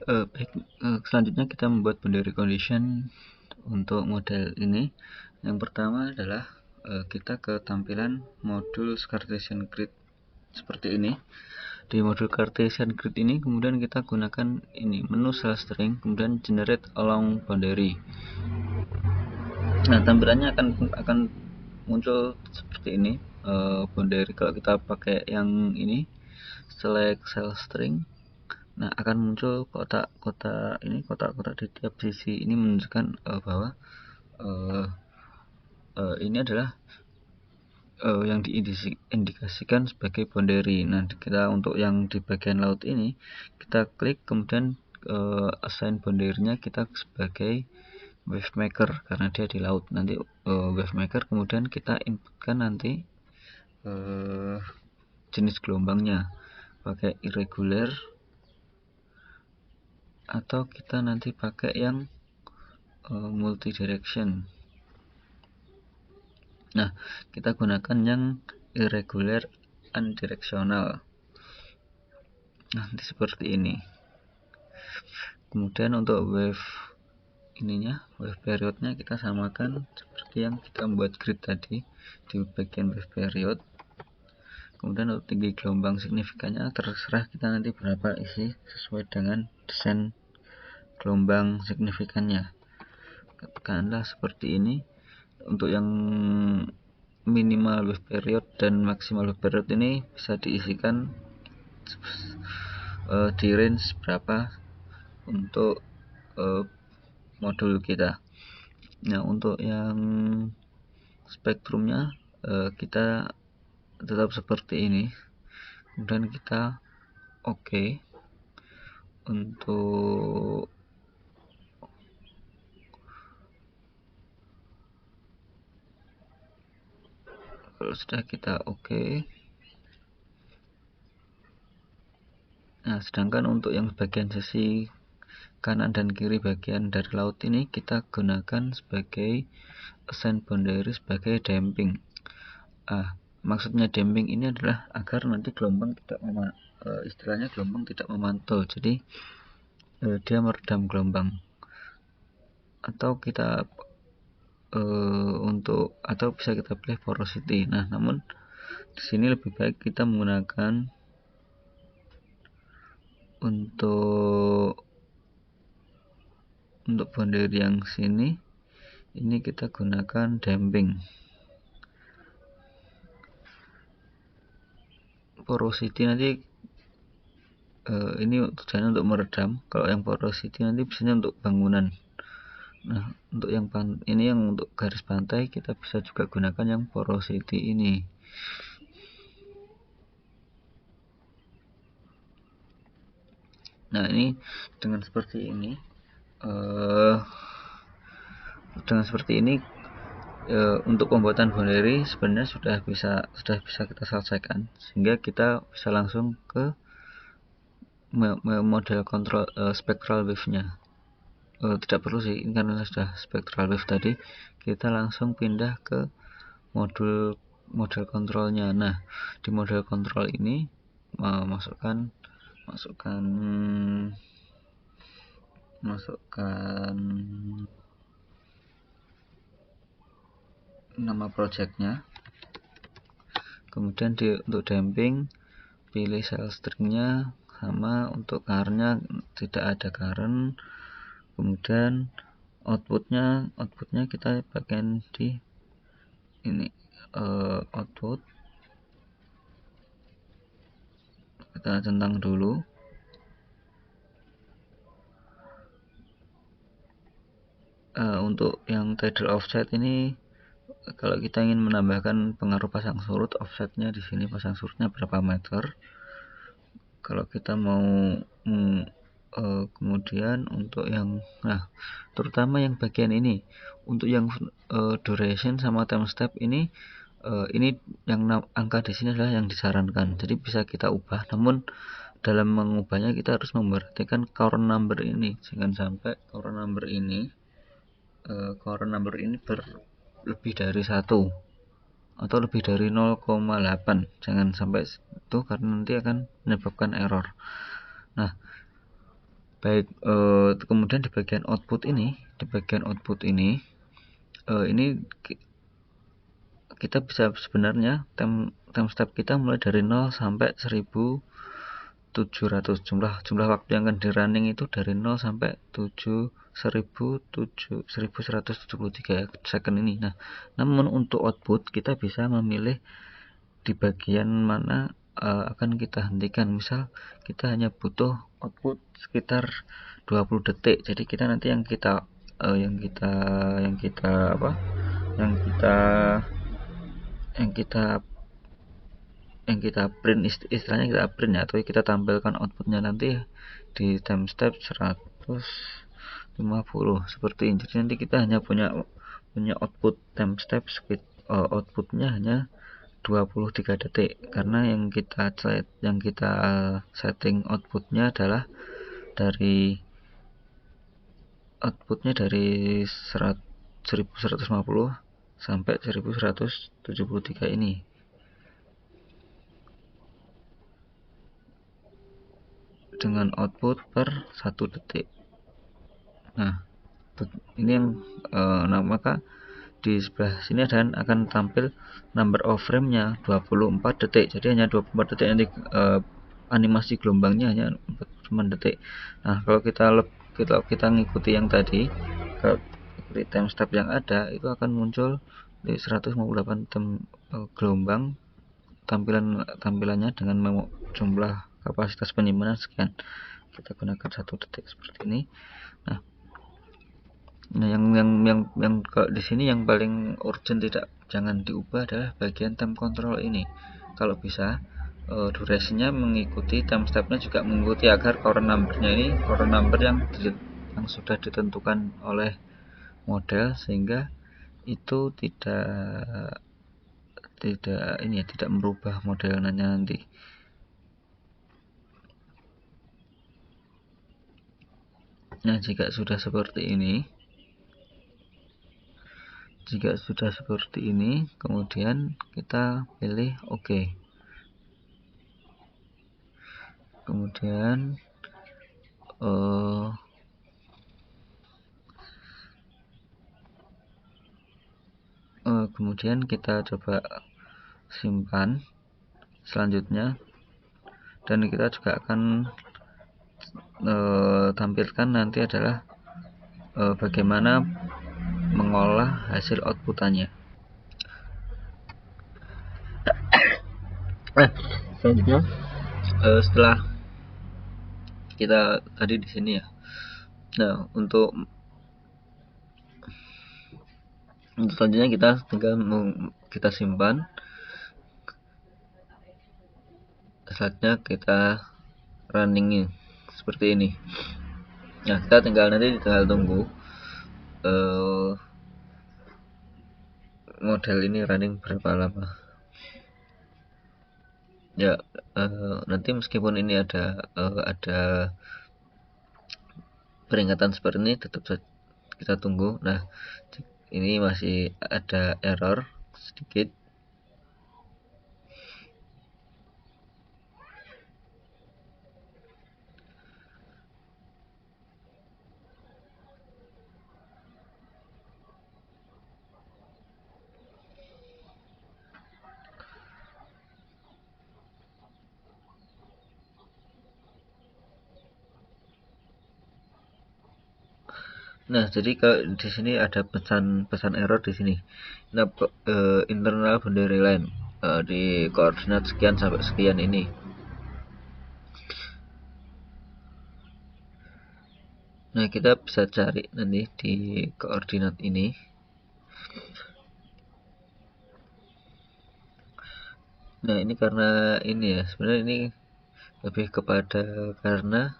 Baik, selanjutnya kita membuat boundary condition untuk model ini. Yang pertama adalah kita ke tampilan modul Cartesian Grid seperti ini. Di modul Cartesian Grid ini kemudian kita gunakan ini menu cell string, kemudian generate along boundary. Nah, tampilannya akan muncul seperti ini. Boundary kalau kita pakai yang ini select cell string, nah akan muncul kotak-kotak di tiap sisi. Ini menunjukkan bahwa ini adalah yang diindikasikan sebagai boundary. Nah, kita untuk yang di bagian laut ini kita klik, kemudian assign boundary-nya kita sebagai wave maker karena dia di laut. Nanti wave maker kemudian kita inputkan nanti jenis gelombangnya pakai irregular atau kita nanti pakai yang multi direction. Nah, kita gunakan yang irregular unidirectional. Nanti seperti ini. Kemudian untuk wave periodnya kita samakan seperti yang kita membuat grid tadi di bagian wave period. Kemudian untuk tinggi gelombang signifikannya terserah kita nanti berapa isi sesuai dengan desain gelombang signifikannya. Katakanlah seperti ini. Untuk yang minimal wave period dan maksimal wave period ini bisa diisikan di range berapa untuk modul kita. Nah, untuk yang spektrumnya kita tetap seperti ini. Kemudian kita OK. Untuk kalau sudah kita OK. Nah, sedangkan untuk yang bagian sisi kanan dan kiri bagian dari laut ini kita gunakan sebagai assign boundary sebagai damping. Maksudnya damping ini adalah agar nanti gelombang tidak istilahnya gelombang tidak memantul. Jadi dia meredam gelombang. Atau kita atau bisa kita pilih porosity. Nah, namun di sini lebih baik kita menggunakan untuk boundary yang sini ini kita gunakan damping. Porosity nanti ini tujuannya untuk meredam. Kalau yang porosity nanti biasanya untuk bangunan. Nah, untuk yang ini yang untuk garis pantai kita bisa juga gunakan yang porosity ini. Nah, ini dengan seperti ini untuk pembuatan boundary sebenarnya sudah bisa kita selesaikan, sehingga kita bisa langsung ke model kontrol spectral wave-nya. Tidak perlu sih, karena sudah spectral wave tadi, kita langsung pindah ke model kontrolnya. Nah, di model kontrol ini masukkan nama projectnya. Kemudian untuk damping pilih cell stringnya sama, untuk currentnya tidak ada current. Kemudian outputnya kita bagian di ini output kita centang dulu. Untuk yang tidal offset ini kalau kita ingin menambahkan pengaruh pasang surut, offsetnya di sini pasang surutnya berapa meter. Kalau kita mau kemudian untuk yang terutama yang bagian ini, untuk yang duration sama time step ini yang angka di sini adalah yang disarankan, jadi bisa kita ubah. Namun dalam mengubahnya kita harus memperhatikan current number ini, jangan sampai current number ini lebih dari 1 atau lebih dari 0,8. Jangan sampai itu karena nanti akan menyebabkan error. Nah, Baik, kemudian di bagian output ini, ini kita bisa sebenarnya timestamp kita mulai dari 0 sampai 1700. Jumlah waktu yang akan di running itu dari 0 sampai 1173 second ini. Nah, namun untuk output kita bisa memilih di bagian mana akan kita hentikan. Misal kita hanya butuh output sekitar 20 detik. Jadi kita nanti yang kita print, istilahnya kita print ya, atau kita tampilkan outputnya nanti di timestamp 150 seperti ini. Jadi nanti kita hanya punya output timestamp, outputnya hanya 23 detik, karena yang kita setting outputnya adalah dari 1150 sampai 1173 ini. Dengan output per 1 detik. Nah, ini yang maka di sebelah sini akan tampil number of frame-nya 24 detik. Jadi hanya 24 detik, nanti animasi gelombangnya hanya 4 detik. Nah, kalau kita ngikuti yang tadi, di timestamp yang ada, itu akan muncul di 158 gelombang tampilannya dengan jumlah kapasitas penyimpanan sekian. Kita gunakan 1 detik seperti ini. Nah, yang di sini yang paling urgent jangan diubah adalah bagian time control ini. Kalau bisa durasinya mengikuti, timestampnya juga mengikuti, agar current number-nya ini current number yang sudah ditentukan oleh model, sehingga itu tidak merubah modelnya nanti. Nah, jika sudah seperti ini, kemudian kita pilih OK. Kemudian kita coba simpan selanjutnya, dan kita juga akan tampilkan nanti adalah bagaimana mengolah hasil outputannya. Selanjutnya, setelah kita tadi di sini ya. Nah, untuk selanjutnya kita tinggal kita simpan. Selanjutnya kita running seperti ini. Nah, kita tinggal tunggu model ini running berapa lama. Ya, nanti meskipun ini ada peringatan seperti ini, tetap kita tunggu. Nah, ini masih ada error sedikit. Nah, jadi kalau di sini ada pesan error di sini. Nah, internal boundary line di koordinat sekian sampai sekian ini. Nah, kita bisa cari nanti di koordinat ini. Nah, ini karena ini ya, sebenarnya ini lebih kepada karena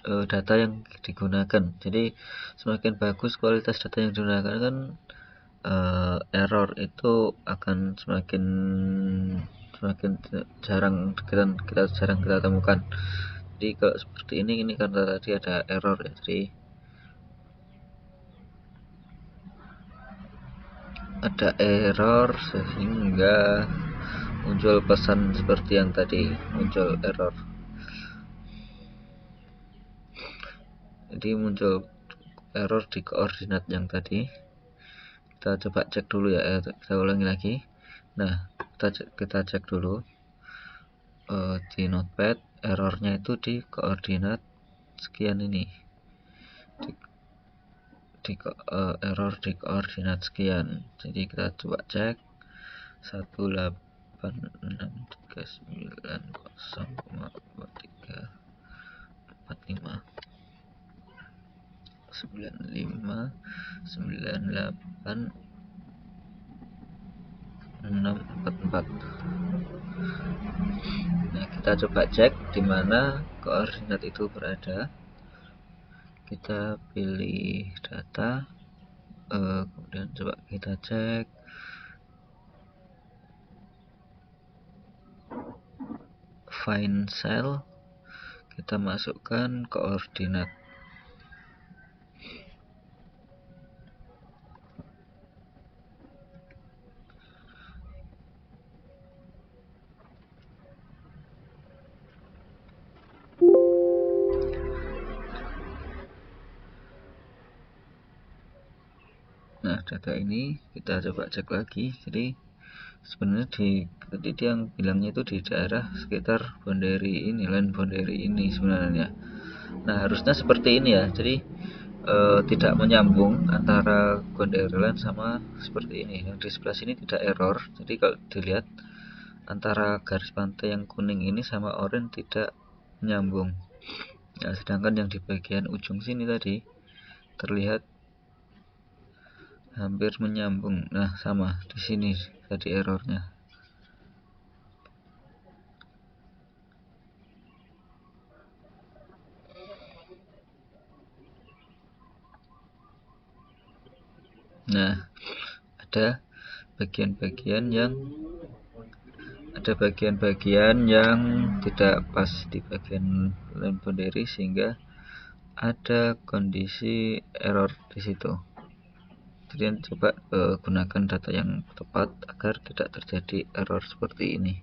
data yang digunakan. Jadi semakin bagus kualitas data yang digunakan, kan error itu akan semakin jarang kita temukan. Jadi kalau seperti ini karena tadi ada error ya, jadi ada error sehingga muncul pesan seperti yang tadi, muncul error. Jadi muncul error di koordinat yang tadi. Kita coba cek dulu ya, kita ulangi lagi. Nah, kita cek dulu di notepad, errornya itu di koordinat sekian ini, error di koordinat sekian. Jadi kita coba cek 18639,2345 9598 Nah, kita coba cek di mana koordinat itu berada. Kita pilih data, kemudian coba kita cek find cell, kita masukkan koordinat. Nah, data ini kita coba cek lagi. Jadi sebenarnya tadi yang bilangnya itu di daerah sekitar boundary ini, land boundary ini sebenarnya. Nah, harusnya seperti ini ya. Jadi tidak menyambung antara boundary land sama seperti ini. Yang di sebelah sini tidak error. Jadi kalau dilihat antara garis pantai yang kuning ini sama oranye tidak menyambung. Nah, sedangkan yang di bagian ujung sini tadi terlihat hampir menyambung. Nah, sama di sini tadi errornya. Nah, ada bagian-bagian yang tidak pas di bagian land boundary sehingga ada kondisi error di situ. Jadi coba gunakan data yang tepat agar tidak terjadi error seperti ini.